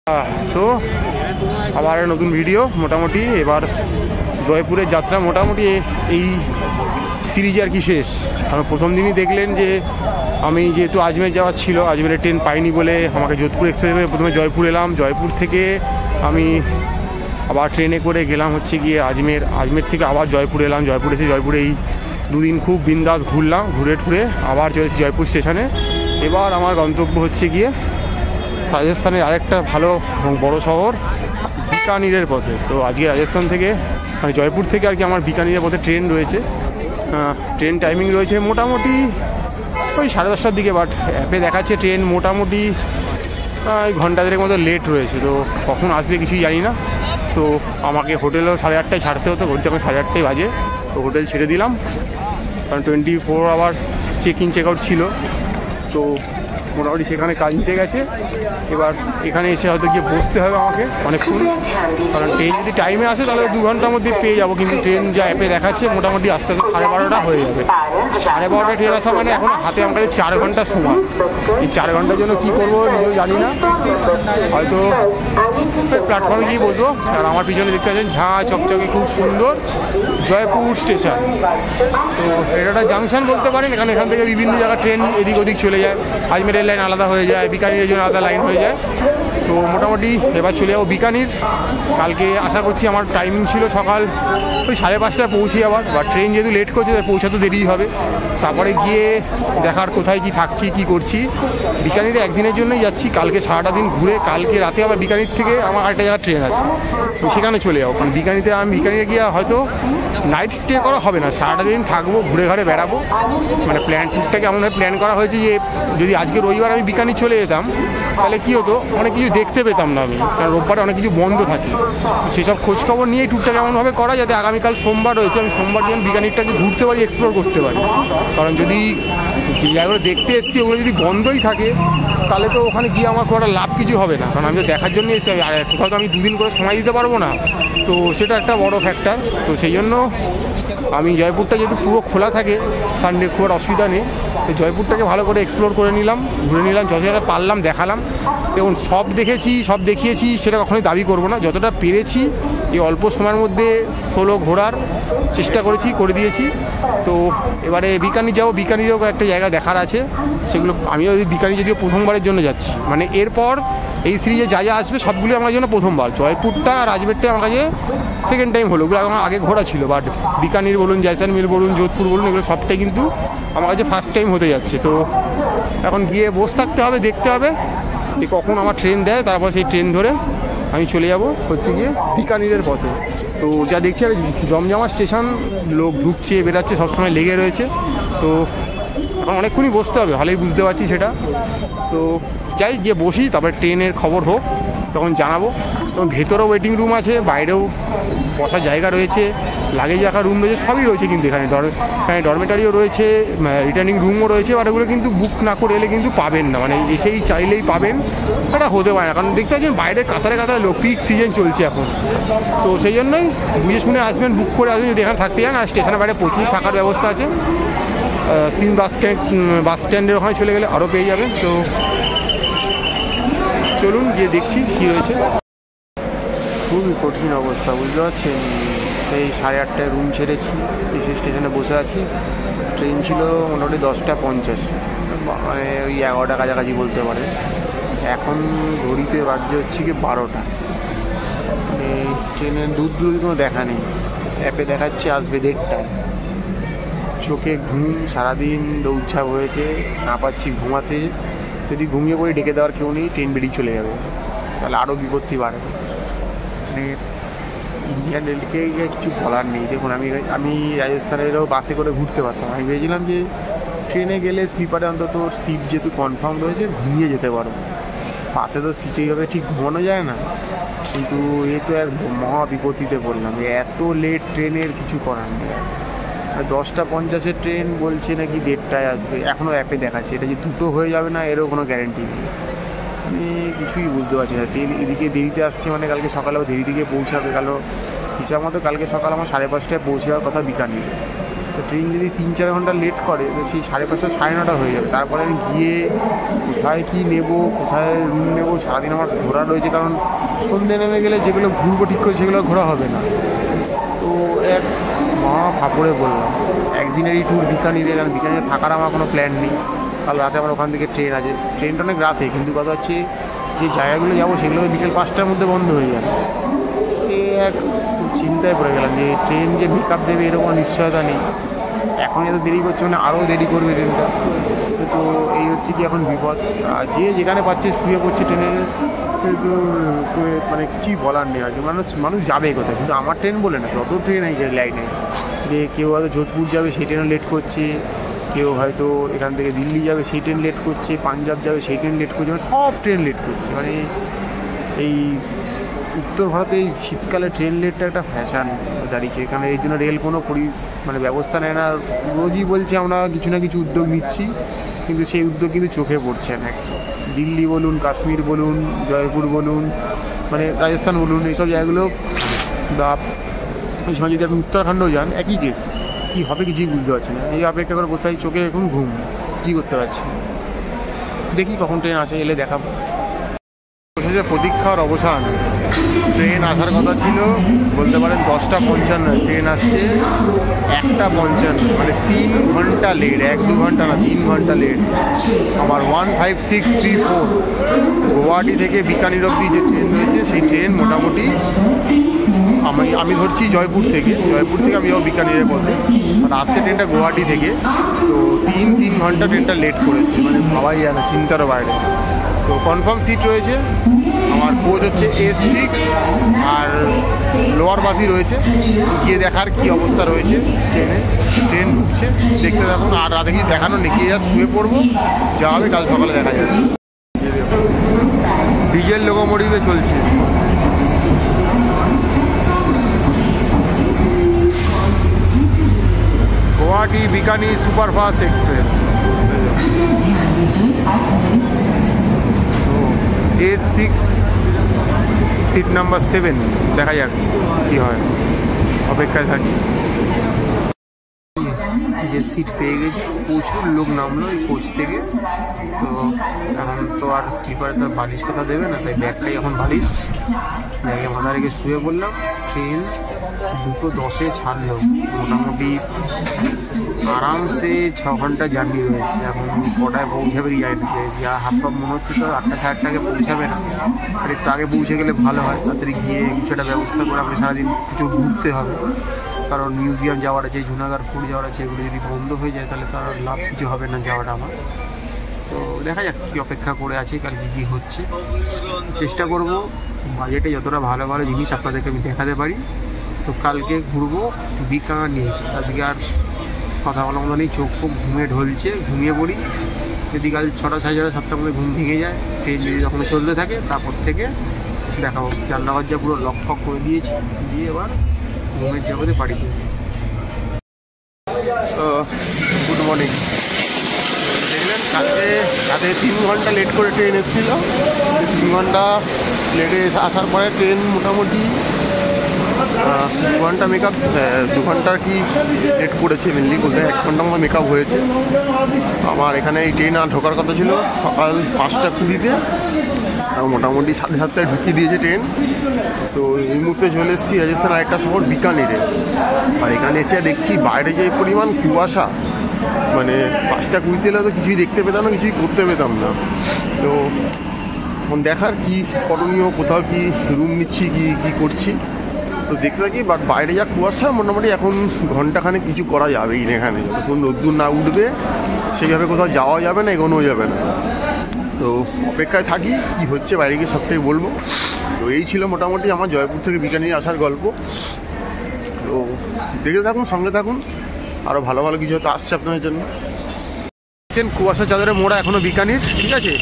তো আবার নতুন ভিডিও। মোটামুটি এবার জয়পুরের যাত্রা মোটামুটি এই সিরিজ আর কি শেষ। কারণ প্রথম দিনই দেখলেন যে আমি যেহেতু আজমের যাওয়ার ছিল, আজমেরের ট্রেন পাইনি বলে আমাকে যোধপুর এক্সপ্রেস হয়ে প্রথমে জয়পুর এলাম। জয়পুর থেকে আমি আবার ট্রেনে করে গেলাম হচ্ছে গিয়ে আজমের থেকে আবার জয়পুর এলাম। জয়পুর এসে জয়পুরে এই দুদিন খুব বিন্দাস ঘুরলাম, ঘুরে ঠুরে আবার চলেছি জয়পুর স্টেশনে। এবার আমার গন্তব্য হচ্ছে গিয়ে রাজস্থানের আরেকটা ভালো এবং বড়ো শহর বিকানিরের পথে। তো আজকে রাজস্থান থেকে মানে জয়পুর থেকে আর কি আমার বিকানিরের পথে ট্রেন রয়েছে। ট্রেন টাইমিং রয়েছে মোটামুটি ওই 10:30টার দিকে, বাট অ্যাপে দেখাচ্ছে ট্রেন মোটামুটি ঘন্টা দেড়েক মতো লেট রয়েছে। তো কখন আসবে কিছুই জানি না। তো আমাকে হোটেলও 8:30টায় ছাড়তে হতো, ঘড়িতে এখন 8:30টাই বাজে। তো হোটেল ছেড়ে দিলাম কারণ 24 hour check in check out ছিল। তো মোটামুটি সেখানে কাজ মিটে গেছে। এবার এখানে এসে হয়তো গিয়ে বসতে হবে আমাকে অনেকক্ষণ, কারণ ট্রেন যদি টাইমে আসে তাহলে 2 ঘন্টার মধ্যে পেয়ে যাবো। কিন্তু ট্রেন যা অ্যাপে দেখাচ্ছে মোটামুটি আস্তে আস্তে 12:30 হয়ে যাবে। 12:30 ট্রেন আসা মানে এখন হাতে আমার কাছে 4 ঘন্টা সময়। এই 4 ঘন্টার জন্য কী করবো নিজেও জানি না। হয়তো প্ল্যাটফর্মে গিয়ে বসবো। আর আমার পিছনে দেখতে পাচ্ছেন ঝাঁ চকচকে খুব সুন্দর জয়পুর স্টেশন। তো এটা একটা জাংশন বলতে পারেন। এখান থেকে বিভিন্ন জায়গায় ট্রেন এদিক ওদিক চলে যায়। আজমেরের লাইন আলাদা হয়ে যায়, বিকানিরের জন্য আলাদা লাইন হয়ে যায়। তো মোটামুটি এবার চলে যাবো বিকানির। কালকে আশা করছি আমার টাইমিং ছিল সকাল ওই 5:30টায় পৌঁছে যাওয়ার, বা ট্রেন যেহেতু লেট করছে তাই পৌঁছাতে দেরিই হবে। তারপরে গিয়ে দেখার কোথায় কি থাকছি কি করছি। বিকানিরে একদিনের জন্যই যাচ্ছি, কালকে সারাটা দিন ঘুরে কালকে রাতে আবার বিকানির থেকে আমার আরেকটা জায়গায় ট্রেন আছে, তো সেখানে চলে যাবো। কারণ বিকানিরে গিয়ে হয়তো নাইট স্টে করা হবে না, সারাটা দিন থাকবো, ঘুরে ঘাড়ে বেড়াবো। মানে ট্যুরটাকে এমনভাবে প্ল্যান করা হয়েছে যে যদি আজকে রবিবার আমি বিকানির চলে যেতাম তাহলে কী হতো, অনেক কিছু দেখতে পেতাম না আমি, কারণ রোববারে অনেক কিছু বন্ধ থাকে। তো সেসব খোঁজখবর নিয়ে ট্যুরটাকে এমনভাবে করা যাতে আগামীকাল সোমবার রয়েছে, আমি সোমবার দিন বিকানিরটাকে ঘুরতে পারি, এক্সপ্লোর করতে পারি। কারণ যদি যে জায়গাগুলো দেখতে এসেছি ওগুলো যদি বন্ধই থাকে তাহলে তো ওখানে গিয়ে আমার কোনো লাভ কিছু হবে না। কারণ আমি তো দেখার জন্য এসেছি, কোথাও তো আমি 2 দিন করে সময় দিতে পারবো না। তো সেটা একটা বড় ফ্যাক্টর। তো সেই জন্য আমি জয়পুরটা যেহেতু পুরো খোলা থাকে সানডে, খুব অসুবিধা নেই। তো জয়পুরটাকে ভালো করে এক্সপ্লোর করে নিলাম, ঘুরে নিলাম, যতটা পারলাম দেখালাম। দেখুন সব দেখেছি, সব দেখিয়েছি সেটা কখনোই দাবি করবো না। যতটা পেরেছি এই অল্প সময়ের মধ্যে সোলো ঘোরার চেষ্টা করেছি, করে দিয়েছি। তো এবারে বিকানির যাবো, বিকানিরেও একটা জায়গা দেখার আছে, সেগুলো আমিও বিকানির যদিও প্রথমবারের জন্য যাচ্ছি। মানে এরপর এই সিরিজে যা যা আসবে সবগুলি আমার জন্য প্রথমবার। জয়পুরটা আর আজমেরটা আমার কাছে সেকেন্ড টাইম হলো, ওগুলো আমার আগে ঘোরা ছিল। বাট বিকানির বলুন, জয়সলমের বলুন, যোধপুর বলুন, এগুলো সবটাই কিন্তু আমার কাছে ফার্স্ট টাইম হতে যাচ্ছে। তো এখন গিয়ে বসে থাকতে হবে, দেখতে হবে যে কখন আমার ট্রেন দেয়, তারপর সেই ট্রেন ধরে আমি চলে যাব হচ্ছে গিয়ে বিকানিরের পথে। তো যা দেখছি আর জমজমা স্টেশন, লোক ঢুকছে বেরাচ্ছে সবসময় লেগে রয়েছে। তো এখন অনেকক্ষণই বসতে হবে, ভালোই বুঝতে পারছি সেটা। তো যাই গিয়ে বসি, তারপরে ট্রেনের খবর হোক তখন জানাবো। এবং ভেতরেও ওয়েটিং রুম আছে, বাইরেও বসার জায়গা রয়েছে, লাগেজ রাখার রুম রয়েছে, সবই রয়েছে। কিন্তু এখানে ডরমেটারিও রয়েছে, রিটার্নিং রুমও রয়েছে। আর এগুলো কিন্তু বুক না করে এলে কিন্তু পাবেন না, মানে এসেই চাইলেই পাবেন এটা হতে পারে না। কারণ দেখতে পাচ্ছেন বাইরে কাতারে কাতারে লোক, পিক সিজন চলছে এখন। তো সেই জন্যই বুঝে শুনে আসবেন, বুক করে আসবেন যদি এখানে থাকতে চান। আর স্টেশনের বাইরে প্রচুর থাকার ব্যবস্থা আছে। 3 বাস স্ট্যান্ডের ওখানে চলে গেলে আরও পেয়ে যাবেন। তো চলুন গিয়ে দেখছি কী রয়েছে। খুবই কঠিন অবস্থা, বুঝতে পারছেন। সেই 8:30টায় রুম ছেড়েছি, এসি স্টেশনে বসে আছি। ট্রেন ছিল মোটামুটি 10:50, মানে ওই 11টা কাছাকাছি বলতে পারে। এখন ঘড়িতে বাজছে হচ্ছে কি 12টা। মানে ট্রেনের দূর কোনো দেখা নেই, অ্যাপে দেখাচ্ছে আসবে 1:30টায়। চোখে ঘুম, সারাদিন দৌড়ঝাঁপ হয়েছে, না পাচ্ছি ঘুমাতে। যদি ঘুমিয়ে পড়ি ডেকে দেওয়ার কেউ নেই, ট্রেন বেরিয়ে চলে যাবে, তাহলে আরও বিপত্তি বাড়ে। মানে ইন্ডিয়ান রেলকে কিছু বলার নেই। দেখুন আমি রাজস্থানেরও বাসে করে ঘুরতে পারতাম। আমি ভেবেছিলাম যে ট্রেনে গেলে স্লিপারে অন্তত সিট যেহেতু কনফার্ম রয়েছে ঘুমিয়ে যেতে পারো, বাসে তো সিটে এইভাবে ঠিক ঘুমানো যায় না। কিন্তু এ তো এক মহা বিপত্তিতে পড়লাম, এত লেট ট্রেনের কিছু করার নেই। 10:50 ট্রেন বলছে নাকি 1:30টায় আসবে, এখনও অ্যাপে দেখাচ্ছে। এটা যে দুটো হয়ে যাবে না এরও কোনো গ্যারেন্টি নেই। আমি কিছুই বুঝতে পারছি না। ট্রেন এদিকে দেরিতে আসছে, মানে কালকে সকালেও দেরি থেকে পৌঁছাবে। হিসাব মতো কালকে সকাল আমার 5:30টায় পৌঁছে যাওয়ার কথা বিকানিরে। তো ট্রেন যদি 3-4 ঘন্টা লেট করে তো সেই 5:30 9:30 হয়ে যাবে। তারপরে আমি গিয়ে কোথায় কী নেবো, কোথায় রুম নেবো, সারাদিন আমার ঘোরা রয়েছে। কারণ সন্ধ্যে নেমে গেলে যেগুলো ঘুরবো ঠিক করে সেগুলো ঘোরা হবে না। তো এক ফাপড়ে বললাম একদিনেরই ট্যুর বিকানিরে, কারণ বিকানিরে থাকার আমার কোনো প্ল্যান নেই। কাল রাতে আমার ওখান থেকে ট্রেন আছে, ট্রেনটা অনেক রাতে, কিন্তু কথা হচ্ছে যে জায়গাগুলো যাবো সেগুলো তো বিকেল 5টার মধ্যে বন্ধ হয়ে যাবে। এক খুব চিন্তায় পড়ে গেলাম যে ট্রেন যে পিক দেবে এরকম নিশ্চয়তা নেই। এখন এত দেরি করছে মানে আরও দেরি করবে ট্রেনটা। তো এই হচ্ছে কি এখন বিপদ। আর যে যেখানে পাচ্ছে শুয়ে পড়ছে ট্রেনে, কিন্তু মানে কিছুই বলার নেই আর কি। মানুষ যাবে কোথায়, কিন্তু আমার ট্রেন বলে না, যত ট্রেন এই লাইনে, যে কেউ হয়তো যোধপুর যাবে সেই ট্রেনও লেট করছে, কেউ হয়তো এখান থেকে দিল্লি যাবে সেই ট্রেন লেট করছে, পাঞ্জাব যাবে সেই ট্রেন লেট করছে, মানে সব ট্রেন লেট করছে। মানে এই উত্তর ভারতে এই শীতকালে ট্রেন লেটটা একটা ফ্যাশন দাঁড়িয়েছে এখানে। এর জন্য রেল কোনো মানে ব্যবস্থা নেয় না। রোজই বলছে আমরা কিছু না কিছু উদ্যোগ নিচ্ছি, কিন্তু সেই উদ্যোগ কিন্তু চোখে পড়ছে না। দিল্লি বলুন, কাশ্মীর বলুন, জয়পুর বলুন, মানে রাজস্থান বলুন, এইসব জায়গাগুলো বা এই সময় যদি আপনি উত্তরাখণ্ডও যান একই কেস। কী হবে কিছুই বুঝতে পারছি না। এই অপেক্ষা করে বসে চোখে এখন ঘুম, কী করতে পারছি। দেখি কখন ট্রেন আসে, এলে দেখাবো। প্রতীক্ষার অবসান। ট্রেন আসার কথা ছিল বলতে পারেন 10:55, ট্রেন আসছে 1:55, মানে 3 ঘন্টা লেট। 1-2 ঘন্টা না, 3 ঘন্টা লেট। আমার 15634 গুয়াহাটি থেকে বিকানির অবধি যে ট্রেন রয়েছে সেই ট্রেন মোটামুটি আমি ধরছি জয়পুর থেকে আমি যাবো বিকানিরের পথে, আর আসছে ট্রেনটা গুয়াহাটি থেকে। তো 3 ঘন্টা ট্রেনটা লেট করেছে, মানে ভাবাই যায় না, চিন্তারও বাইরে। তো কনফার্ম সিট রয়েছে, আমার কোচ হচ্ছে A6 আর লোয়ার বাতি রয়েছে। গিয়ে দেখার কি অবস্থা রয়েছে ট্রেনে। ট্রেন ঢুকছে, দেখতে থাকুন। আর রাতে কিছু দেখানো নেই, গিয়ে শুয়ে পড়বো, যা হবে কাল সকালে দেখা যাবে। ডিজেল লোকোমোটিভে চলছে। Guwahati Bikaner superfast express A6 seat number 7। দেখা যাক কী হয়, অপেক্ষায় থাকি। যে সিট পেয়ে গেছি, প্রচুর লোক নামলো এই কোচ থেকে। তো এখন তো আর স্লিপারে তো বালিশ কথা দেবে না, তাই ব্যাগটাই এখন বালিশ, ব্যাগে মাথা রেখে শুয়ে পড়লাম। ট্রেন 2:10 ছাড়লো, মোটামুটি আরামসে 6 ঘন্টা জার্নি রয়েছে। এখন কটায় পৌঁছাবে যা হাফ পাপ মনে হচ্ছে, তো 8টা 8:30 পৌঁছাবে না। আর একটু আগে পৌঁছে গেলে ভালো হয়, তাড়াতাড়ি গিয়ে কিছু একটা ব্যবস্থা করে আমাকে সারাদিন কিছু ঘুরতে হবে। কারণ মিউজিয়াম যাওয়ার আছে, জুনাগড় ফোর্ট যাওয়ার আছে, এগুলো যদি বন্ধ হয়ে যায় তাহলে তো আর লাভ কিছু হবে না যাওয়াটা আমার। তো দেখা যাক কী অপেক্ষা করে আছে, কালকে কী হচ্ছে। চেষ্টা করব বাজেটে যতটা ভালো ভালো জিনিস আপনাদেরকে আমি দেখাতে পারি। তো কালকে ঘুরবো বিকানির। আজকে আর কথা বলার মতো নেই, চোখ খুব ঘুমে ঢলছে, ঘুমিয়ে পড়ি। যদি কাল 6টা 6:30 7টার মধ্যে ঘুম ভেঙে যায়, ট্রেন যদি তখন চলতে থাকে, তারপর থেকে দেখাবো। জানলা দরজা পুরো লক ফক করে দিয়েছি, দিয়ে এবার ঘুমের জগতে বাড়িতে। Good morning. দেখলেন কালকে রাতে 3 ঘন্টা লেট করে ট্রেন এসেছিল। 3 ঘন্টা লেটে আসার পরে ট্রেন মোটামুটি 2 ঘন্টা মেকআপ, 2 ঘন্টা কি লেট করেছে মেনলি, বলতে 1 ঘন্টা মতো মেকআপ হয়েছে। আমার এখানে এই ট্রেন আর ঢোকার কথা ছিল সকাল 5:20-তে, মোটামুটি 7:30টায় ঢুকিয়ে দিয়েছে ট্রেন। তো এই মুহূর্তে চলে এসেছি রাজস্থান আরেকটা শহর বিকানিরে। আর এখানে এসে দেখছি বাইরে যে পরিমাণ কুয়াশা, মানে 5:20 এলে তো কিছুই দেখতে পেতাম না, কিছুই করতে পেতাম না। তো এখন দেখার কি করণীয়, কোথাও কি রুম নিচ্ছি, কি করছি তো দেখতে থাকি। বাট বাইরে যা কুয়াশা, মোটামুটি এখন ঘন্টাখানে কিছু করা যাবেই না এখানে। যতক্ষণ রোদ্দুর না উঠবে সেইভাবে কোথাও যাওয়া যাবে না, এগোনোও যাবে না। তো অপেক্ষায় থাকি, কি হচ্ছে বাইরে গিয়ে সবটাই বলবো। তো এই ছিল মোটামুটি আমার জয়পুর থেকে বিকানির আসার গল্প। তো দেখতে থাকুন, সঙ্গে থাকুন, আরও ভালো ভালো কিছু হয়তো আসছে আপনাদের জন্য। কুয়াশা চাদরে মোড়া এখনও বিকানির, ঠিক আছে।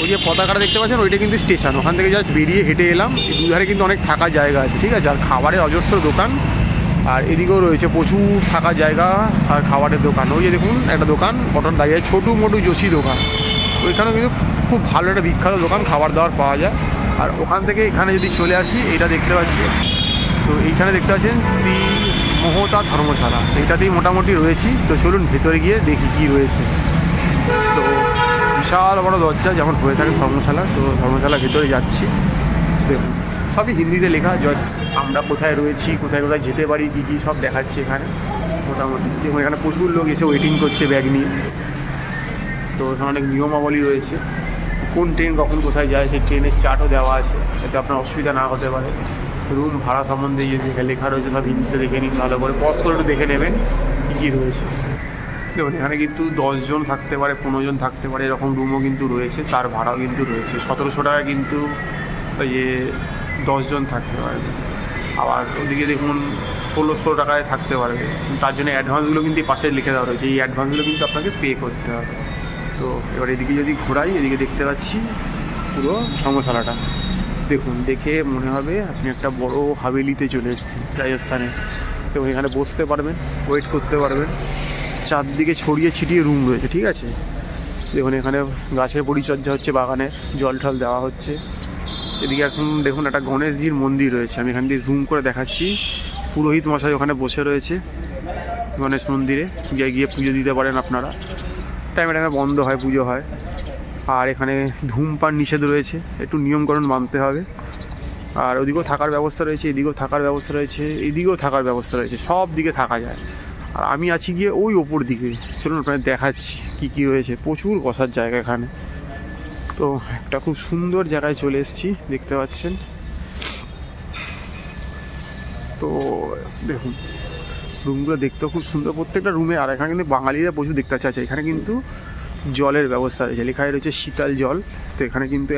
ওই যে পতাকাটা দেখতে পাচ্ছেন, ওইটা কিন্তু স্টেশন। ওখান থেকে জাস্ট বেরিয়ে হেঁটে এলাম। এই দুধারে কিন্তু অনেক থাকার জায়গা আছে, ঠিক আছে। আর খাবারের অজস্র দোকান, আর এদিকেও রয়েছে প্রচুর থাকার জায়গা আর খাবারের দোকান। ওই যে দেখুন একটা দোকান কটন দাঁড়িয়ে, ছোটো মোটু যোশী দোকান। ওইখানেও কিন্তু খুব ভালো একটা বিখ্যাত দোকান, খাবার দাবার পাওয়া যায়। আর ওখান থেকে এখানে যদি চলে আসি, এটা দেখতে পাচ্ছি। তো এইখানে দেখতে পাচ্ছেন মহতা ধর্মশালা, এইটাতেই মোটামুটি রয়েছি। তো চলুন ভেতরে গিয়ে দেখি কি রয়েছে। তো বিশাল বড় দরজা যেমন হয়ে থাকে ধর্মশালা, তো ধর্মশালার ভেতরে যাচ্ছি। দেখুন সবই হিন্দিতে লেখা, আমরা কোথায় রয়েছি, কোথায় কোথায় যেতে পারি, কী কী সব দেখাচ্ছি এখানে মোটামুটি। দেখুন এখানে প্রচুর লোক এসে ওয়েটিং করছে ব্যাগ নিয়ে। তো এখানে অনেক নিয়মাবলী রয়েছে, কোন ট্রেন কখন কোথায় যায় সেই ট্রেনের চার্টও দেওয়া আছে, যাতে আপনার অসুবিধা না হতে পারে। রুম ভাড়া সম্বন্ধে যে লেখা রয়েছে সব হিন্দিতে দেখে নিন ভালো করে, পজ করে একটু দেখে নেবেন কী কী রয়েছে। দেখুন এখানে কিন্তু 10 জন থাকতে পারে, 15 জন থাকতে পারে, এরকম রুমও কিন্তু রয়েছে, তার ভাড়াও কিন্তু রয়েছে। 1700 টাকা কিন্তু 10 জন থাকতে পারবে। আবার ওদিকে দেখুন 1600 টাকায় থাকতে পারবে, তার জন্য অ্যাডভান্সগুলো কিন্তু পাশে লিখে দেওয়া রয়েছে, এই অ্যাডভান্সগুলো কিন্তু আপনাকে পে করতে হবে। তো এবার এদিকে যদি ঘোরাই, এদিকে দেখতে পাচ্ছি পুরো ধর্মশালাটা। দেখুন দেখে মনে হবে আপনি একটা বড় হাভেলিতে চলে এসেছেন রাজস্থানে। এবং এখানে বসতে পারবেন, ওয়েট করতে পারবেন, চারদিকে ছড়িয়ে ছিটিয়ে রুম রয়েছে, ঠিক আছে। দেখুন এখানে গাছের পরিচর্যা হচ্ছে, বাগানের জল টল দেওয়া হচ্ছে। এদিকে এখন দেখুন একটা গণেশজির মন্দির রয়েছে, আমি এখান দিয়ে জুম করে দেখাচ্ছি। পুরোহিত মশাই ওখানে বসে রয়েছে গণেশ মন্দিরে, গিয়ে পুজো দিতে পারেন আপনারা। টাইমে টাইমে বন্ধ হয়, পুজো হয়। আর এখানে ধূমপান নিষেধ রয়েছে, একটু নিয়মকানুন মানতে হবে। আর ওদিকেও থাকার ব্যবস্থা রয়েছে, এদিকেও থাকার ব্যবস্থা রয়েছে, এদিকেও থাকার ব্যবস্থা রয়েছে, সব দিকে থাকা যায়। আর আমি আছি গিয়ে ওই ওপর দিকে, চলুন আপনাদের দেখাচ্ছি কী কী রয়েছে। প্রচুর বসার জায়গা এখানে। তো একটা খুব সুন্দর জায়গায় চলে এসেছি, দেখতে পাচ্ছেন। তো দেখুন রুমগুলো দেখতেও খুব সুন্দর, প্রত্যেকটা রুমে। আর এখানে কিন্তু বাঙালিরা প্রচুর দেখতে চাইছে। এখানে কিন্তু জলের ব্যবস্থা রয়েছে, লেখায় রয়েছে শীতল জল। তো এখানে কিন্তু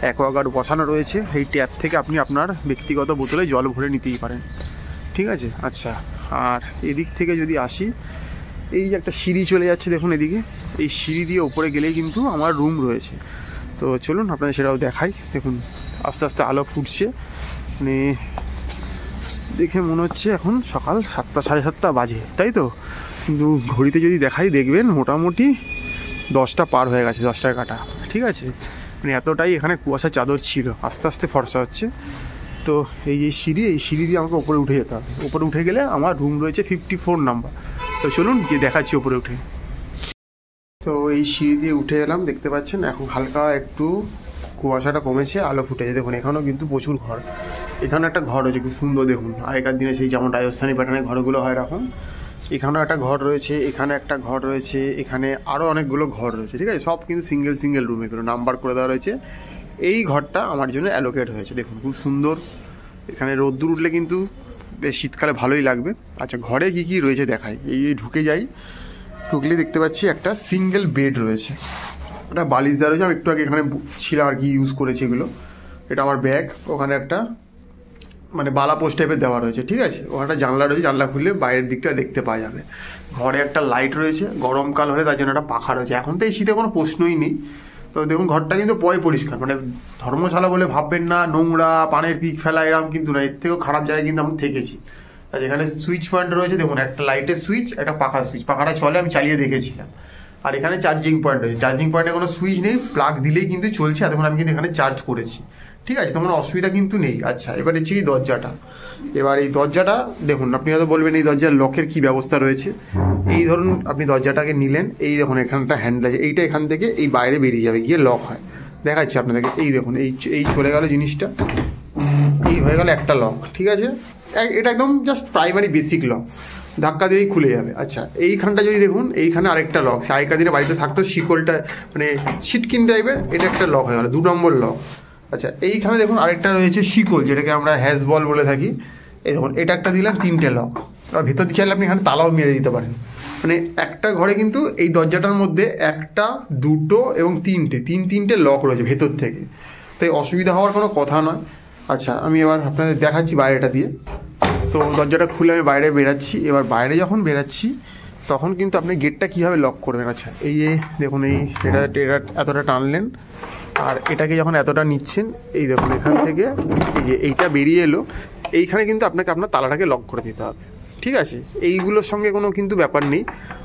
অ্যাকোয়াগার্ড বসানো রয়েছে, এই ট্যাপ থেকে আপনি আপনার ব্যক্তিগত বোতলে জল ভরে নিতেই পারেন, ঠিক আছে। আচ্ছা, আর এদিক থেকে যদি আসি, এই যে একটা সিঁড়ি চলে যাচ্ছে দেখুন এদিকে, এই সিঁড়ি দিয়ে ওপরে গেলেই কিন্তু আমার রুম রয়েছে। তো চলুন আপনাদের সেটাও দেখাই। দেখুন আস্তে আস্তে আলো ফুটছে, মানে দেখে মনে হচ্ছে এখন সকাল 7টা 7:30 বাজে, তাই তো। কিন্তু ঘড়িতে যদি দেখাই দেখবেন মোটামুটি 10টা পার হয়ে গেছে, 10টার কাটা, ঠিক আছে। মানে এতটাই এখানে কুয়াশার চাদর ছিল, আস্তে আস্তে ফর্সা হচ্ছে। তো এই যে সিঁড়ি, এই সিঁড়ি দিয়ে আমাকে ওপরে উঠে যেতে হবে। ওপরে উঠে গেলে আমার রুম রয়েছে 54 নাম্বার। তো চলুন গিয়ে দেখাচ্ছি ওপরে উঠে। তো এই সিঁড়ি দিয়ে উঠে এলাম, দেখতে পাচ্ছেন এখন হালকা একটু কুয়াশাটা কমেছে, আলো ফুটেছে। দেখুন এখানেও কিন্তু প্রচুর ঘর। এখানে একটা ঘর রয়েছে খুব সুন্দর, দেখুন আগেকার দিনে সেই যেমন রাজস্থানী প্যাটার্নের ঘরগুলো হয় এরকম। এখানেও একটা ঘর রয়েছে, এখানে একটা ঘর রয়েছে, এখানে আরও অনেকগুলো ঘর রয়েছে, ঠিক আছে। সব কিন্তু সিঙ্গেল সিঙ্গেল রুম, এগুলো নাম্বার করে দেওয়া রয়েছে। এই ঘরটা আমার জন্য অ্যালোকেট হয়েছে, দেখুন খুব সুন্দর। এখানে রোদ্দুর উঠলে কিন্তু বেশ শীতকালে ভালোই লাগবে। আচ্ছা ঘরে কি কি রয়েছে দেখাই। এই ঢুকে যাই, ঢুকলে দেখতে পাচ্ছি একটা সিঙ্গেল বেড রয়েছে, ওটা বালিশ দেওয়া রয়েছে। আমি একটু আগে এখানে ছিলাম আর কি, ইউজ করেছি এগুলো। এটা আমার ব্যাগ, ওখানে একটা মানে বালা পোস্ট টাইপের দেওয়া রয়েছে, ঠিক আছে। ওখানে একটা জানলা রয়েছে, জানলা খুললে বাইরের দিকটা দেখতে পাওয়া যাবে। ঘরে একটা লাইট রয়েছে, গরমকাল হলে তার জন্য একটা পাখা রয়েছে। এখন তো এই শীতে কোনো প্রশ্নই নেই। তো দেখুন ঘরটা কিন্তু পরিষ্কার, মানে ধর্মশালা বলে ভাববেন না নোংরা পানের পিক ফেলা এরকম কিন্তু না, এর থেকেও খারাপ জায়গায় কিন্তু আমি থেকেছি। আর এখানে সুইচ পয়েন্ট রয়েছে, দেখুন একটা লাইটের সুইচ, একটা পাখার সুইচ, পাখাটা চলে, আমি চালিয়ে দেখেছিলাম। আর এখানে চার্জিং পয়েন্ট রয়েছে, চার্জিং পয়েন্টে কোনো সুইচ নেই, প্লাগ দিলেই কিন্তু চলছে। এতক্ষণ আমি কিন্তু এখানে চার্জ করেছি, ঠিক আছে, তো কোনো অসুবিধা কিন্তু নেই। আচ্ছা এবার হচ্ছে এই দরজাটা। এবার এই দরজাটা দেখুন, আপনি হয়তো বলবেন এই দরজার লকের কি ব্যবস্থা রয়েছে। এই ধরুন আপনি দরজাটাকে নিলেন, এই দেখুন এখানটা হ্যান্ডেল আছে, এইটা এখান থেকে এই বাইরে বেরিয়ে যাবে, গিয়ে লক হয়। দেখাচ্ছি আপনাদেরকে, এই দেখুন এই চলে গেল জিনিসটা, এই হয়ে গেল একটা লক, ঠিক আছে। এটা একদম জাস্ট প্রাইমারি বেসিক লক, ধাক্কা দিলেই খুলে যাবে। আচ্ছা এইখানটা যদি দেখুন, এইখানে আরেকটা লক, সে আগেকার দিনে বাড়িতে থাকতো শিকলটা মানে ছিটকিন টাইপের, এটা একটা লক হয়ে গেল, 2 নম্বর লক। আচ্ছা এইখানে দেখুন আরেকটা রয়েছে শিকল, যেটাকে আমরা হ্যাজ বল বলে থাকি। এই দেখুন এটা একটা দিলাম, 3টে লক। আর ভেতর দিয়ে চাইলে আপনি এখানে তালাও মেরে দিতে পারেন। মানে একটা ঘরে কিন্তু এই দরজাটার মধ্যে 1, 2 এবং 3টে লক রয়েছে ভেতর থেকে, তাই অসুবিধা হওয়ার কোনো কথা নয়। আচ্ছা আমি এবার আপনাদের দেখাচ্ছি বাইরেটা দিয়ে। তো দরজাটা খুলে আমি বাইরে বেরাচ্ছি। এবার বাইরে যখন বেরাচ্ছি তখন কিন্তু আপনি গেটটা কীভাবে লক করবেন। আচ্ছা এই যে দেখুন, এটা এতটা টানলেন, আর এটাকে যখন এতটা নিচ্ছেন, এই দেখুন এখান থেকে এই যে এইটা বেরিয়ে এলো, এইখানে কিন্তু আপনাকে আপনার তালাটাকে লক করে দিতে হবে, ঠিক আছে। এইগুলোর সঙ্গে কোনো কিন্তু ব্যাপার নেই।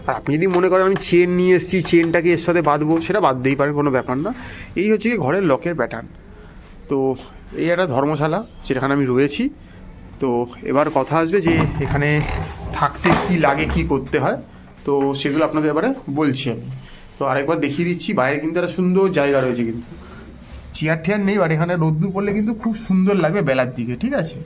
আর আপনি যদি মনে করেন আমি চেন নিয়ে এসেছি, চেনটাকে এর সাথে বাঁধবো, সেটা বাঁধতেই পারেন, কোনো ব্যাপার না। এই হচ্ছে কি ঘরের লকের প্যাটার্ন। তো এই একটা ধর্মশালা যেখানে আমি রয়েছি, তো এবার কথা আসবে যে এখানে থাকতে কি লাগে, কি করতে হয়, তো সেগুলো আপনাদের এবারে বলছি আমি। তো আরেকবার দেখিয়ে দিচ্ছি, বাইরে কিন্তু একটা সুন্দর জায়গা রয়েছে, কিন্তু চেয়ার টেয়ার নেই, বাট এখানে রোদ্দুর পড়লে কিন্তু খুব সুন্দর লাগবে বেলার দিকে, ঠিক আছে।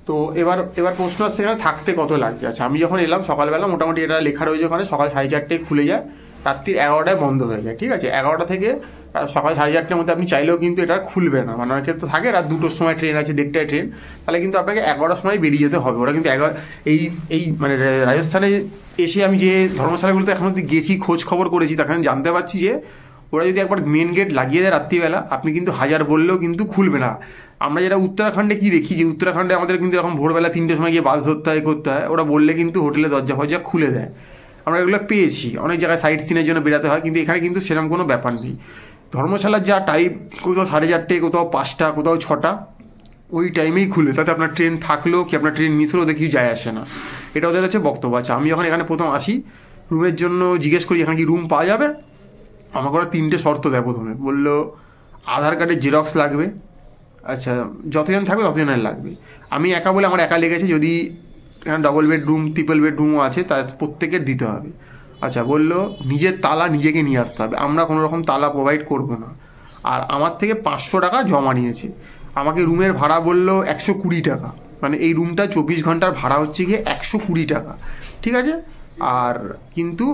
তো এবার প্রশ্ন আসছে এখানে থাকতে কত লাগছে। আচ্ছা, আমি যখন এলাম সকালবেলা, মোটামুটি এটা লেখা রয়েছে ওখানে সকাল 4:30টায় খুলে যায়, রাত্রির 11টায় বন্ধ হয়ে যায়, ঠিক আছে। 11টা থেকে সকাল 4:30টার মধ্যে আপনি চাইলেও কিন্তু এটা খুলবে না, মানে অনেক ক্ষেত্রে থাকে রাত 2টোর সময় ট্রেন আছে, 1:30টায় ট্রেন, তাহলে কিন্তু আপনাকে 11টার সময় বেরিয়ে যেতে হবে। ওরা কিন্তু এই মানে রাজস্থানে এসে আমি যে ধর্মশালাগুলোতে এখন অব্দি গেছি, খোঁজ খবর করেছি, তখন জানতে পারছি যে ওরা যদি একবার মেন গেট লাগিয়ে দেয় রাত্রিবেলা, আপনি কিন্তু হাজার বললেও কিন্তু খুলবে না। আমরা যেটা উত্তরাখণ্ডে কি দেখি, যে উত্তরাখণ্ডে আমাদের কিন্তু এরকম ভোরবেলা 3টের সময় গিয়ে বাস ধরতে হয়, করতে হয়, ওরা বললে কিন্তু হোটেলে দরজা ফরজা খুলে দেয়। আমরা এগুলো পেয়েছি, অনেক জায়গায় সাইট সিনের জন্য বেরাতে হয়, কিন্তু এখানে কিন্তু সেরকম কোনো ব্যাপার নেই। ধর্মশালার যা টাইম, কোথাও 4:30, কোথাও 5টা, কোথাও 6টা, ওই টাইমেই খুলবে, তাতে আপনার ট্রেন থাকলেও কি আপনার ট্রেন মিস হলেও দেখি যায় আসে না। এটা ওদের কাছে বক্তব্য আছে। আমি যখন এখানে প্রথম আসি, রুমের জন্য জিজ্ঞেস করি এখানে কি রুম পাওয়া যাবে, আমাকে ওরা 3টে শর্ত দেয়। প্রথমে বললো আধার কার্ডের জেরক্স লাগবে, আচ্ছা যতজন থাকবে ততজনের লাগবে। আমি একা বলে আমার একা লেগেছে, যদি এখানে ডবল বেডরুম ট্রিপল বেডরুমও আছে তার প্রত্যেকের দিতে হবে। আচ্ছা, বললো নিজের তালা নিজেকে নিয়ে আসতে হবে, আমরা কোনো রকম তালা প্রোভাইড করবো না। আর আমার থেকে 500 টাকা জমা নিয়েছে। আমাকে রুমের ভাড়া বললো 120 টাকা, মানে এই রুমটা 24 ঘন্টার ভাড়া হচ্ছে গিয়ে 120 টাকা, ঠিক আছে। আর কিন্তু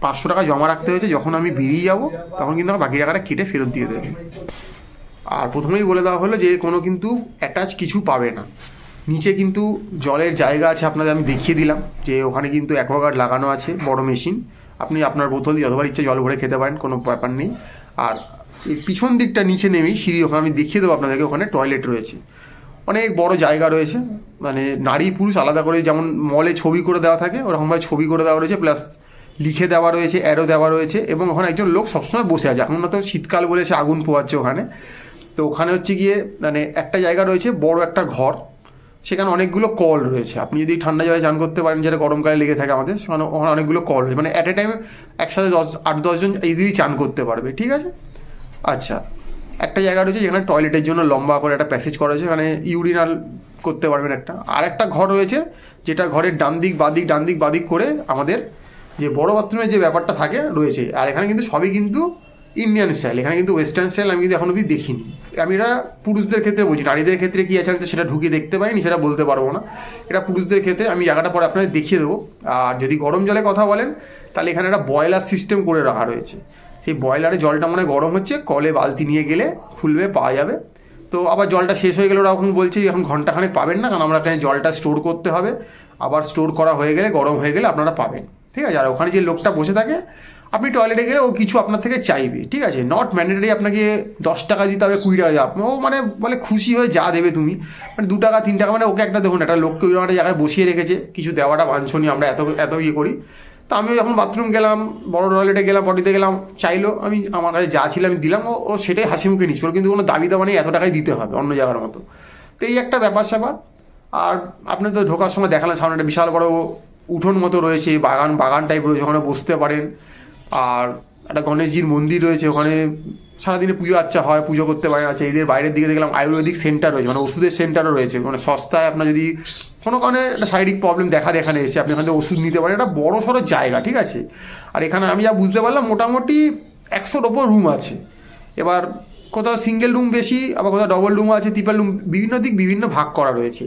500 টাকা জমা রাখতে হয়েছে, যখন আমি বেরিয়ে যাব তখন কিন্তু আমার বাকি টাকাটা কেটে ফেরত দিয়ে দেবে। আর প্রথমেই বলে দেওয়া হলো যে কোনো কিন্তু অ্যাটাচ কিছু পাবে না। নিচে কিন্তু জলের জায়গা আছে, আপনাদের আমি দেখিয়ে দিলাম যে ওখানে কিন্তু অ্যাকোয়াগার্ড লাগানো আছে, বড় মেশিন, আপনি আপনার বোতল দিয়ে যতবার ইচ্ছে জল ভরে খেতে পারেন, কোনো ব্যাপার নেই। আর এই পিছন দিকটা নিচে নেমেই সিঁড়ি, ওখানে আমি দেখিয়ে দেবো আপনাদেরকে, ওখানে টয়লেট রয়েছে, অনেক বড় জায়গা রয়েছে, মানে নারী পুরুষ আলাদা করে, যেমন মলে ছবি করে দেওয়া থাকে ওরকমভাবে ছবি করে দেওয়া রয়েছে, প্লাস লিখে দেওয়া রয়েছে, অ্যারো দেওয়া রয়েছে, এবং ওখানে একজন লোক সবসময় বসে আছে। এখন না তো শীতকাল বলেছে আগুন পোয়াচ্ছে ওখানে, তো ওখানে হচ্ছে গিয়ে মানে একটা জায়গা রয়েছে, বড় একটা ঘর, সেখানে অনেকগুলো কল রয়েছে। আপনি যদি ঠান্ডা জলে চান করতে পারেন, যেটা গরমকালে লেগে থাকে আমাদের, সেখানে ওখানে অনেকগুলো কল রয়েছে, মানে অ্যাট এ টাইম একসাথে 8-10 জন ইজিলি চান করতে পারবে, ঠিক আছে। আচ্ছা, একটা জায়গা রয়েছে যেখানে টয়লেটের জন্য লম্বা করে একটা প্যাসেজ করা হয়েছে, এখানে ইউরিনাল করতে পারবেন একটা। আর একটা ঘর রয়েছে, যেটা ঘরের ডান দিক বাদিক করে আমাদের যে বড় বাথরুমের যে ব্যাপারটা থাকে রয়েছে। আর এখানে কিন্তু সবই কিন্তু ইন্ডিয়ান স্টাইল, এখানে কিন্তু ওয়েস্টার্ন স্টাইল আমি কিন্তু এখন অবধি দেখিনি। আমি এটা পুরুষদের ক্ষেত্রে বলছি, নারীদের ক্ষেত্রে কী আছে আমি তো সেটা ঢুকে দেখতে পাইনি, সেটা বলতে পারবো না। এটা পুরুষদের ক্ষেত্রে, আমি জায়গাটা পরে আপনাদের দেখিয়ে দেবো। আর যদি গরম জলে কথা বলেন, তাহলে এখানে একটা বয়লার সিস্টেম করে রাখা রয়েছে, সেই বয়লারে জলটা মানে গরম হচ্ছে, কলে বালতি নিয়ে গেলে খুলবে, পাওয়া যাবে। তো আবার জলটা শেষ হয়ে গেলে ওরা এখন বলছে এখন ঘন্টাখানেক পাবেন না, কারণ আমরা এখানে জলটা স্টোর করতে হবে, আবার স্টোর করা হয়ে গেলে গরম হয়ে গেলে আপনারা পাবেন, ঠিক আছে। আর ওখানে যে লোকটা বসে থাকে, আপনি টয়লেটে গেলে ও কিছু আপনার থেকে চাইবে, ঠিক আছে, নট ম্যান্ডেটরি আপনাকে 10 টাকা দিতে হবে, 20 টাকা দিতে, ও মানে বলে খুশি হয়ে যা দেবে তুমি, মানে 2 টাকা 3 টাকা, মানে ওকে একটা দেখুন একটা লোককে ওই একটা জায়গায় বসিয়ে রেখেছে, কিছু দেওয়াটা বাঞ্ছনীয়, আমরা এত ইয়ে করি। তো আমিও যখন বাথরুম গেলাম, বড় টয়লেটে গেলাম, পটিতে গেলাম, চাইলো, আমি আমার কাছে যা ছিল আমি দিলাম, ও সেটাই হাসি মুখে নিচ্ছিল, কিন্তু কোনো দাবি দাবা নেই এত টাকাই দিতে হবে অন্য জায়গার মতো। তো এই একটা ব্যাপার স্যাপার। আর আপনি তো ঢোকার সময় দেখালেন সামনে একটা বিশাল বড় উঠোন মতো রয়েছে, বাগান টাইপ রয়েছে, ওখানে বসতে পারেন। আর একটা গণেশজির মন্দির রয়েছে, ওখানে সারাদিনে পুজো আচ্ছা হয়, পুজো করতে পারেন। আচ্ছা, এদের বাইরের দিকে দেখলাম আয়ুর্বেদিক সেন্টার রয়েছে, মানে ওষুধের সেন্টারও রয়েছে, মানে সস্তায় আপনার যদি কোনো কারণে একটা শারীরিক প্রবলেম এখানে এসে আপনি এখান থেকে ওষুধ নিতে পারেন। একটা বড় সড়ো জায়গা, ঠিক আছে। আর এখানে আমি যা বুঝতে পারলাম মোটামুটি 100-র ওপর রুম আছে। এবার কোথাও সিঙ্গেল রুম বেশি, আবার কোথাও ডবল রুমও আছে, ট্রিপল রুম, বিভিন্ন ভাগ করা রয়েছে।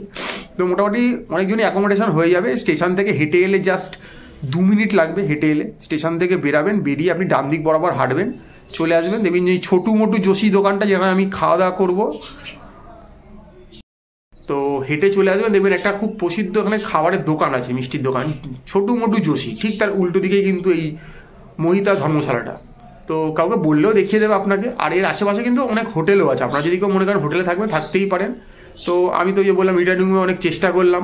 তো মোটামুটি অনেকজনই অ্যাকোমোডেশন হয়ে যাবে। স্টেশন থেকে হেঁটে এলে জাস্ট 2 মিনিট লাগবে, হেঁটে এলে স্টেশন থেকে বেরাবেন, বেরিয়ে আপনি ডান দিক বরাবর হাঁটবেন, চলে আসবেন, দেখবেন যে ছোটু মোটু যোশী দোকানটা, যেখানে আমি খাওয়া দাওয়া করবো, তো হেঁটে চলে আসবেন, দেখবেন একটা খুব প্রসিদ্ধ এখানে খাবারের দোকান আছে, মিষ্টির দোকান, ছোটু মোটু যোশী, ঠিক তার উল্টো দিকেই কিন্তু এই মহিতা ধর্মশালাটা। তো কাউকে বললেও দেখিয়ে দেবে আপনাকে। আর এর আশেপাশে কিন্তু অনেক হোটেলও আছে, আপনারা যদি কেউ মনে করেন হোটেলে থাকবেন, থাকতেই পারেন। তো আমি তো বললাম রিটার্নিংয়ে অনেক চেষ্টা করলাম,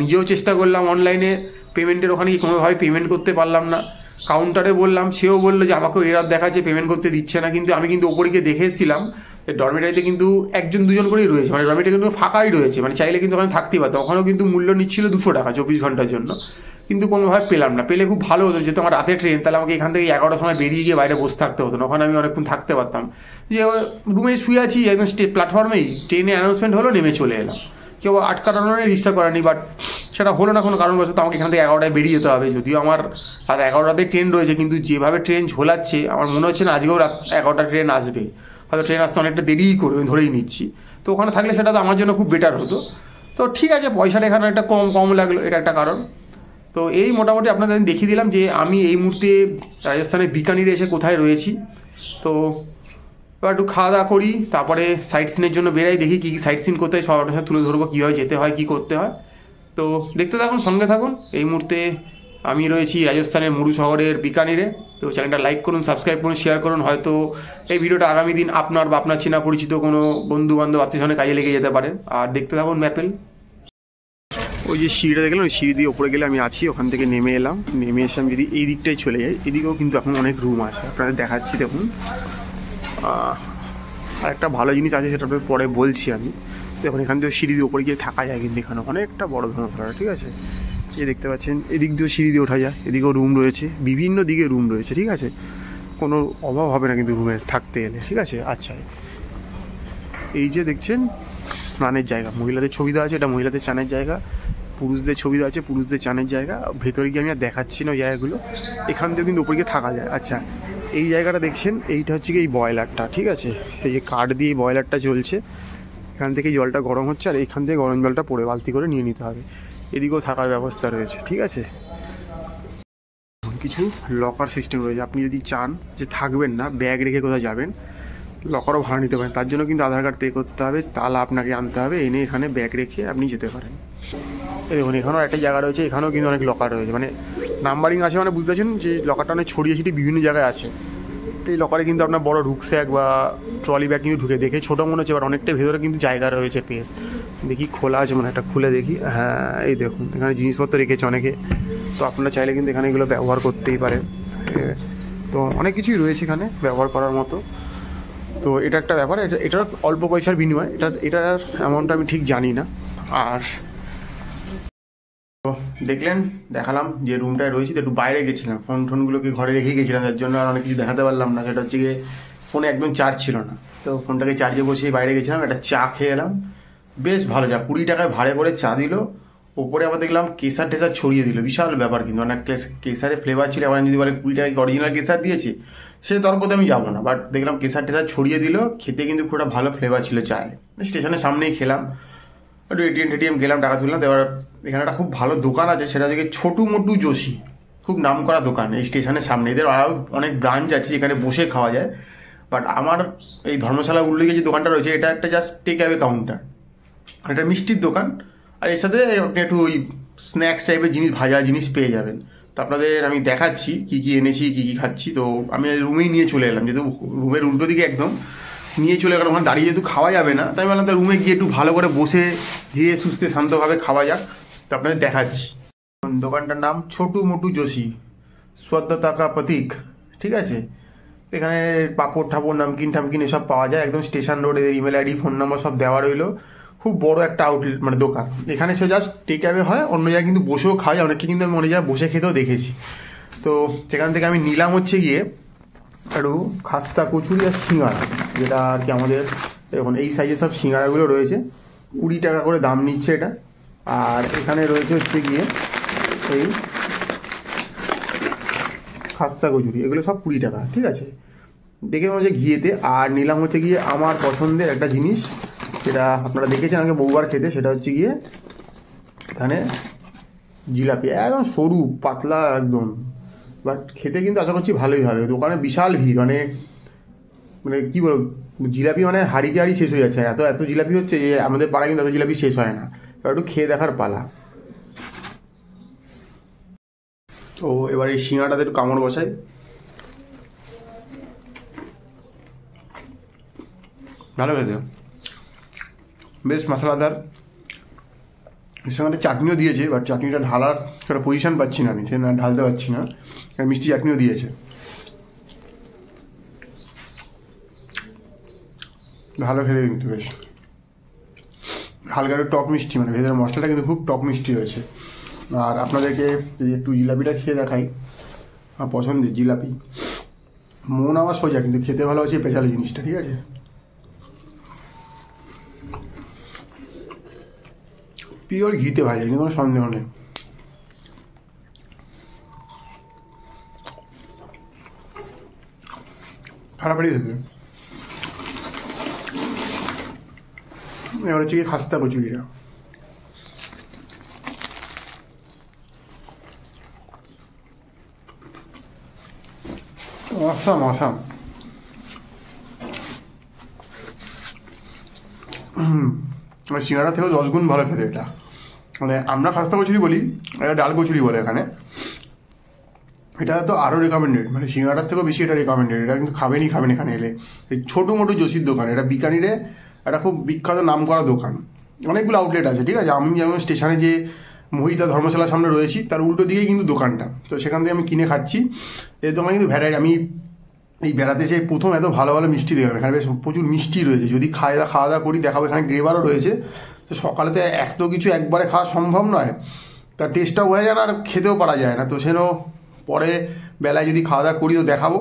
নিজেও চেষ্টা করলাম, অনলাইনে পেমেন্টের ওখানে কোনোভাবে পেমেন্ট করতে পারলাম না। কাউন্টারে বললাম, সেও বললো যে আমাকেও এরার দেখাচ্ছে, পেমেন্ট করতে দিচ্ছে না। কিন্তু আমি কিন্তু ওপরে গিয়ে দেখে এসেছিলাম, ডরমিটারিতে কিন্তু 1-2 জন করেই রয়েছে, মানে ডরমিটারি কিন্তু ফাঁকাই রয়েছে, মানে চাইলে কিন্তু ওখানে থাকতেই পারতো। ওখানেও কিন্তু মূল্য নিচ্ছিল 200 টাকা 24 ঘন্টার জন্য, কিন্তু কোনোভাবে পেলাম না। পেলে খুব ভালো হতো, যেহেতু আমার রাতে ট্রেন, তাহলে আমাকে এখান থেকে 11টার সময় বেরিয়ে গিয়ে বাইরে বসে থাকতে হতো না, ওখানে আমি অনেকক্ষণ থাকতে পারতাম। যে রুমে শুয়ে আছি একদম প্ল্যাটফর্মেই, ট্রেনে অ্যানাউন্সমেন্ট হলো, নেমে চলে এলাম। কেউ আটকানো নেই, ডিস্টার্ব করেনি, বাট সেটা হলো না কোনো কারণবশত। আমাকে এখান থেকে 11টায় বেরিয়ে যেতে হবে, যদিও আমার রাত 11টাতে ট্রেন রয়েছে, কিন্তু যেভাবে ট্রেন ঝোলাচ্ছে আমার মনে হচ্ছে না আজকেও রাত 11টার ট্রেন আসবে, হয়তো ট্রেন আসতে অনেকটা দেরিই করবে, ধরেই নিচ্ছি। তো ওখানে থাকলে সেটা তো আমার জন্য খুব বেটার হতো। তো ঠিক আছে, পয়সাটা এখানে একটা কম লাগলো, এটা একটা কারণ। তো এই মোটামুটি আপনাদের দেখিয়ে দিলাম যে আমি এই মুহূর্তে রাজস্থানের বিকানিরে এসে কোথায় রয়েছি। তো এবার একটু খাওয়া দাওয়া করি, তারপরে সাইট সিনের জন্য বেরাই, দেখি কী কী সাইট সিন করতে হয়, সবার সাথে তুলে ধরবো কীভাবে যেতে হয়, কী করতে হয়। তো দেখতে থাকুন, সঙ্গে থাকুন। এই মুহূর্তে আমি রয়েছি রাজস্থানের মুরু শহরের বিকানিরে। তো চ্যানেলটা লাইক করুন, সাবস্ক্রাইব করুন, শেয়ার করুন। হয়তো এই ভিডিওটা আগামী দিন আপনার বা আপনার চেনা পরিচিত কোনো বন্ধু বান্ধব আত্মীয়স্বজনের কাজে লেগে যেতে পারে। আর দেখতে থাকুন ম্যাপেল। ওই যে সিঁড়িটা দেখলাম, ওই সিঁড়ি দিয়ে ওপরে গেলে আমি আছি, ওখান থেকে নেমে এলাম। নেমে এসে আমি যদি এই দিকটাই চলে যাই, এদিকেও কিন্তু এখন অনেক রুম আছে, আপনাদের দেখাচ্ছি দেখুন। আর একটা ভালো জিনিস আছে, সেটা আপনাদের পরে বলছি আমি। দেখুন এখান থেকে সিঁড়ি দিয়ে ওপরে গিয়ে থাকা যায়, কিন্তু এখানে অনেকটা বড় ধর্মশালা, ঠিক আছে। এই দেখতে পাচ্ছেন, এদিক দিয়েও সিঁড়ি দিয়ে ওঠা যায়, এদিকেও রুম রয়েছে, বিভিন্ন দিকে রুম রয়েছে, ঠিক আছে। কোনো অভাব হবে না কিন্তু রুমে থাকতে এলে, ঠিক আছে। আচ্ছা, এই যে দেখছেন স্নানের জায়গা, মহিলাদের ছবি দেওয়া আছে, এটা মহিলাদের চানের জায়গা। পুরুষদের ছবি দেওয়া আছে, পুরুষদের চানের জায়গা। ভেতরে গিয়ে আমি আর দেখাচ্ছি না ওই জায়গাগুলো, এখান থেকে কিন্তু উপরে গিয়ে থাকা যায়। আচ্ছা, এই জায়গাটা দেখছেন, এইটা হচ্ছে কি এই বয়লারটা, ঠিক আছে। এই যে কাঠ দিয়ে বয়লারটা চলছে, এখান থেকে জলটা গরম হচ্ছে, আর এখান থেকে গরম জলটা পড়ে বালতি করে নিয়ে নিতে হবে। এদিকেও থাকার ব্যবস্থা রয়েছে, ঠিক আছে। কিছু লকার সিস্টেম রয়েছে, আপনি যদি চান যে থাকবেন না, ব্যাগ রেখে কোথাও যাবেন, লকারও ভাড়া নিতে পারেন। তার জন্য কিন্তু আধার কার্ড পে করতে হবে, তালা আপনাকে আনতে হবে, এনে এখানে ব্যাগ রেখে আপনি যেতে পারেন। দেখুন এখানেও একটা জায়গা রয়েছে, এখানেও কিন্তু অনেক লকার রয়েছে, মানে নাম্বারিং আছে, মানে বুঝতে পারছেন যে লকারটা অনেক ছড়িয়ে ছিটিয়ে বিভিন্ন জায়গায় আছে। তো এই লকারে কিন্তু আপনার বড় রুকস্যাক বা ট্রলি ব্যাগ কিন্তু ঢুকে, দেখে ছোটো মনে হচ্ছে, বাট অনেকটা ভেতরে কিন্তু জায়গা রয়েছে পেস। দেখি খোলা আছে, মানে একটা খুলে দেখি। হ্যাঁ, এই দেখুন এখানে জিনিসপত্র রেখেছে অনেকে, তো আপনারা চাইলে কিন্তু এখানে এগুলো ব্যবহার করতেই পারেন। তো অনেক কিছুই রয়েছে এখানে ব্যবহার করার মতো। তো এটা একটা ব্যাপার, এটার অল্প পয়সার বিনিময়, এটার অ্যামাউন্টটা আমি ঠিক জানি না। আর তো দেখলেন, দেখালাম যে রুমটায় রয়েছি। তো একটু বাইরে গেছিলাম, ফোনগুলোকে ঘরে রেখে গেছিলাম, তার জন্য আর অনেক কিছু দেখাতে পারলাম না। সেটা হচ্ছে গিয়ে ফোনে একদম চার্জ ছিল না, তো ফোনটাকে চার্জে বসিয়ে বাইরে গেছিলাম, একটা চা খেয়ে এলাম। বেশ ভালো চা, 20 টাকায় ভাড়ে করে চা দিল। ওপরে আবার দেখলাম কেসার টেসার ছড়িয়ে দিল, বিশাল ব্যাপার কিন্তু, অনেক কেসারের ফ্লেভার ছিল। আবার যদি বলে 20 টাকায় অরিজিনাল কেসার দিয়েছে, সে তর্কতে আমি যাবো না, বাট দেখলাম কেসার টেসার ছড়িয়ে দিল। খেতে কিন্তু খুব একটা ভালো ফ্লেভার ছিল চায়ে। স্টেশনের সামনেই খেলাম, একটু এটিএম গেলাম, টাকা তুললাম। এবার এখানে একটা খুব ভালো দোকান আছে, সেটা থেকে ছোটু মোটু যোশী, খুব নাম করা দোকান এই স্টেশনের সামনে। এদের আরও অনেক ব্রাঞ্চ আছে যেখানে বসে খাওয়া যায়, বাট আমার এই ধর্মশালা উল্লেখে যে দোকানটা রয়েছে, এটা একটা জাস্ট টেক অ্যাওয়ে কাউন্টার, এটা মিষ্টির দোকান। আর এর সাথে আপনি একটু ওই স্ন্যাক্স টাইপের জিনিস, ভাজা জিনিস পেয়ে যাবেন। তো আপনাদের আমি দেখাচ্ছি কী কী এনেছি, কী কী খাচ্ছি। তো আমি রুমেই নিয়ে চলে এলাম, যেহেতু রুমের উল্টো দিকে একদম নিয়ে চলে গেলাম, ওখানে দাঁড়িয়ে যেহেতু খাওয়া যাবে না, তাই বললাম তার রুমে গিয়ে একটু ভালো করে বসে ধীরে সুস্থে শান্তভাবে খাওয়া যাক। তো আপনাদের দেখাচ্ছি। দোকানটার নাম ছোটু মোটু যোশী, স্বচ্ছতা কা প্রতীক, ঠিক আছে। এখানে পাপড় ঠাপড় নামকিন টামকিন এসব পাওয়া যায়, একদম স্টেশন রোডে। ইমেল আইডি ফোন নাম্বার সব দেওয়া রইলো। খুব বড় একটা আউটলেট, মানে দোকান। এখানে সে জাস্ট টেক অ্যাওয়ে হয়, অন্য জায়গায় কিন্তু বসেও খাওয়া যায়, অনেকে কিন্তু আমি অনেক জায়গায় বসে খেতেও দেখেছি। তো সেখান থেকে আমি নিলাম হচ্ছে গিয়ে একটু খাস্তা কচুরি আর সিঙ্গারা, যেটা আর কি আমাদের এখন এই সাইজের সব সিঙ্গারাগুলো রয়েছে, 20 টাকা করে দাম নিচ্ছে এটা। আর এখানে রয়েছে হচ্ছে গিয়ে এই খাস্তা কচুরি, এগুলো সব 20 টাকা, ঠিক আছে। দেখে মনে হচ্ছে ঘিয়েতে। আর নিলাম হচ্ছে গিয়ে আমার পছন্দের একটা জিনিস, যেটা আপনারা দেখেছেন আমাকে বহুবার খেতে, সেটা হচ্ছে গিয়ে এখানে জিলাপি, একদম সরু পাতলা একদম, বাট খেতে কিন্তু আশা করছি ভালোই হবে। দোকানে বিশাল ভিড়, মানে কি বলবো, জিলাপি মানে হাড়িকে হাড়ি শেষ হয়ে যাচ্ছে। এত জিলাপি হচ্ছে যে আমাদের পাড়ায় কিন্তু এত জিলাপি শেষ হয় না। একটু খেয়ে দেখার পালা। তো এবার এই সিঙ্গাটাতে একটু কামড় বসাই। ভালো খেতে, বেশ মশলাদার। এর সঙ্গে চাটনিও দিয়েছে, বাট চাটনিটা ঢালার সেটা পজিশন পাচ্ছি না, আমি সে না ঢালতে পারছি না। মিষ্টি চাটনিও দিয়েছে, ভালো খেতে কিন্তু বেশ হালকা টক মিষ্টি, মানে ভেতরের মশলাটা কিন্তু খুব টক মিষ্টি রয়েছে। আর আপনাদেরকে একটু জিলাপিটা খেয়ে দেখাই, আমার পছন্দের জিলাপি। মন আমার সোজা, কিন্তু খেতে ভালোবাসি পেঁচালো জিনিসটা, ঠিক আছে। পিওর ঘিতে ভাজা, কিন্তু কোনো সন্দেহ নেই। ফাটাফাটি খেতে। এবার হচ্ছে কি খাস্তা কচুরিটা, অসাম অসাম। সিঙ্গাড়ার থেকেও 10 গুণ ভালো খেতে এটা। মানে আমরা খাস্তা কচুরি বলি, এটা ডাল কচুরি বলে এখানে। এটা তো আরও রেকমেন্ডেড, মানে সিঙ্গাড়ার থেকেও বেশি এটা রেকমেন্ডেড। এটা কিন্তু খাবেনই এখানে এলে। এই ছোটো মোটো জসির দোকান, এটা বিকানিরে একটা খুব বিখ্যাত নাম করা দোকান। অনেকগুলো আউটলেট আছে, ঠিক আছে। আমি যেমন স্টেশনে যে মহিতা ধর্মশালার সামনে রয়েছি তার উল্টো দিকেই কিন্তু দোকানটা, তো সেখান থেকে আমি কিনে খাচ্ছি। এই দোকানে কিন্তু ভ্যারাইটি, আমি এই বেড়াতে এসে প্রথম এত ভালো ভালো মিষ্টি দেখলাম। এখানে বেশ প্রচুর মিষ্টি রয়েছে, যদি খাওয়া দাওয়া করি দেখাবো। এখানে গ্রেভারও রয়েছে, তো সকালে তো এত কিছু একবারে খাওয়া সম্ভব নয়, তার টেস্টটাও বোঝা যায় না আর খেতেও পারা যায় না। তো সেন পরে বেলায় যদি খাওয়া দাওয়া করি তো দেখাবো।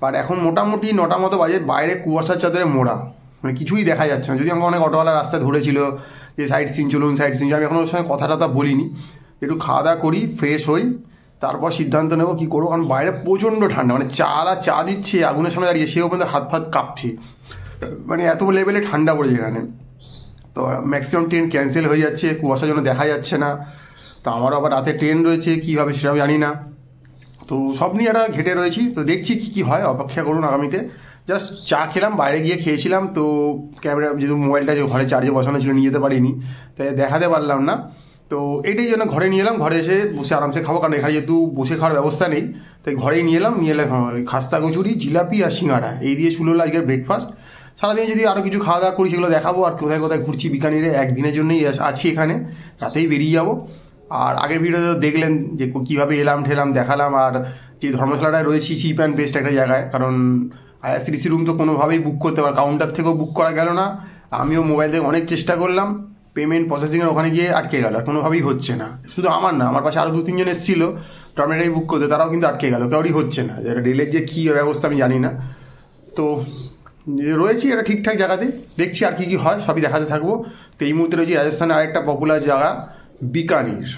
বাট এখন মোটামুটি 9টা মতো বাজে, বাইরে কুয়াশার চাদরে মোড়া, মানে কিছুই দেখা যাচ্ছে না। যদি আমাকে অনেক অটোওয়ালা রাস্তায় ধরেছিল যে সাইড সিন চলুন, আমি এখন ওর সঙ্গে কথা টথা বলিনি। একটু খাওয়া দাওয়া করি, ফ্রেশ হই, তারপর সিদ্ধান্ত নেবো কী করবো। কারণ বাইরে প্রচণ্ড ঠান্ডা, মানে চা দিচ্ছে আগুনের সামনে দাঁড়িয়ে, সেও পর্যন্ত হাত ফাত কাঁপছে, মানে এত লেভেলে ঠান্ডা পড়েছে এখানে। তো ম্যাক্সিমাম ট্রেন ক্যান্সেল হয়ে যাচ্ছে, কুয়াশার জন্য দেখা যাচ্ছে না। তো আমারও আবার রাতে ট্রেন রয়েছে, কীভাবে সেটাও জানি না। তো সব নিয়ে একটা ঘেটে রয়েছি, তো দেখছি কী কী হয়, অপেক্ষা করুন আগামীতে। জাস্ট চা খেলাম, বাইরে গিয়ে খেয়েছিলাম। তো ক্যামেরা যেহেতু মোবাইলটা যে ঘরে চার্জে বসানো ছিল নিয়ে যেতে পারিনি, তাই দেখাতে পারলাম না। তো এটাই জন্য ঘরে নিয়ে এলাম, ঘরে এসে বসে আরামসে খাবো, কারণ এখানে যেহেতু বসে খাওয়ার ব্যবস্থা নেই, তাই ঘরেই নিয়ে এলাম খাস্তা কচুরি, জিলাপি আর সিঙ্গাড়া, এই দিয়ে শুরু হলো আজকের ব্রেকফাস্ট। সারাদিনে যদি আরও কিছু খাওয়া দাওয়া করি সেগুলো দেখাবো। আর কোথায় কোথায় ঘুরছি বিকানিরে, একদিনের জন্যই আছি এখানে, রাতেই বেরিয়ে যাবো। আর আগের ভিডিওতে দেখলেন যে কীভাবে এলাম ঠেলাম দেখালাম। আর যে ধর্মশালাটায় রয়েছি চিপ অ্যান্ড বেস্ট একটা জায়গায়, কারণ আইআরসিটিসি রুম তো কোনোভাবেই বুক করতে পারে, কাউন্টার থেকেও বুক করা গেল না। আমিও মোবাইল থেকে অনেক চেষ্টা করলাম, পেমেন্ট প্রসেসিংয়ের ওখানে গিয়ে আটকে গেল, আর কোনোভাবেই হচ্ছে না। শুধু আমার না, আমার পাশে আরও 2-3 জন এসেছিলো টর্নেটাই বুক করতে, তারাও কিন্তু আটকে গেল, কাউরই হচ্ছে না। রেলের যে কী ব্যবস্থা আমি জানি না। তো রয়েছি একটা ঠিকঠাক জায়গাতেই, দেখছি আর কী কী হয় সবই দেখাতে থাকবো। তো এই মুহূর্তে রয়েছি রাজস্থানের আরেকটা পপুলার জায়গা বিকানির।